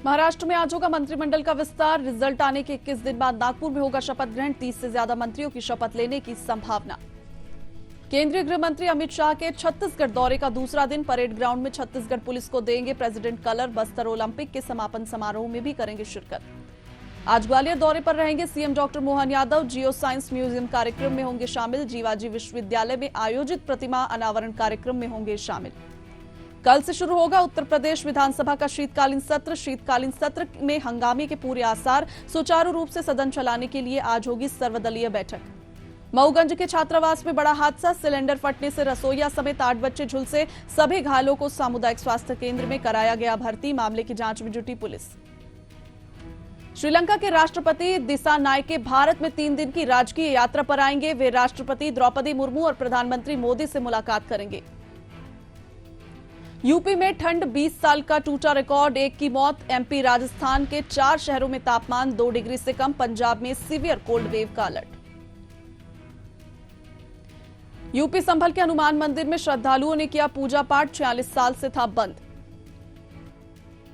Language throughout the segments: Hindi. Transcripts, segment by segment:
महाराष्ट्र में आज होगा मंत्रिमंडल का विस्तार। रिजल्ट आने के 21 दिन बाद नागपुर में होगा शपथ ग्रहण। 30 से ज्यादा मंत्रियों की शपथ लेने की संभावना। केंद्रीय गृह मंत्री अमित शाह के छत्तीसगढ़ दौरे का दूसरा दिन। परेड ग्राउंड में छत्तीसगढ़ पुलिस को देंगे प्रेसिडेंट कलर। बस्तर ओलंपिक के समापन समारोह में भी करेंगे शिरकत। आज ग्वालियर दौरे पर रहेंगे CM doctor Mohan Yadav. Geo science museum कार्यक्रम में होंगे शामिल। जीवाजी विश्वविद्यालय में आयोजित प्रतिमा अनावरण कार्यक्रम में होंगे शामिल। कल से शुरू होगा उत्तर प्रदेश विधानसभा का शीतकालीन सत्र। शीतकालीन सत्र में हंगामे के पूरे आसार। सुचारू रूप से सदन चलाने के लिए आज होगी सर्वदलीय बैठक। मऊगंज के छात्रावास में बड़ा हादसा। सिलेंडर फटने से रसोइया समेत 8 बच्चे झुलसे। सभी घायलों को सामुदायिक स्वास्थ्य केंद्र में कराया गया भर्ती। मामले की जांच में जुटी पुलिस। श्रीलंका के राष्ट्रपति दिसानायके भारत में 3 दिन की राजकीय यात्रा पर आएंगे। वे राष्ट्रपति द्रौपदी मुर्मू और प्रधानमंत्री मोदी से मुलाकात करेंगे। यूपी में ठंड 20 साल का टूटा रिकॉर्ड। 1 की मौत। एमपी राजस्थान के 4 शहरों में तापमान 2 डिग्री से कम। पंजाब में सीवियर कोल्ड वेव का अलर्ट। यूपी संभल के हनुमान मंदिर में श्रद्धालुओं ने किया पूजा पाठ। 46 साल से था बंद।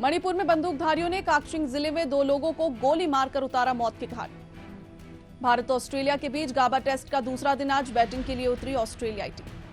मणिपुर में बंदूकधारियों ने काक्शिंग जिले में 2 लोगों को गोली मारकर उतारा मौत के घाट। भारत और ऑस्ट्रेलिया के बीच गाबा टेस्ट का दूसरा दिन आज। बैटिंग के लिए उतरी ऑस्ट्रेलियाई टीम।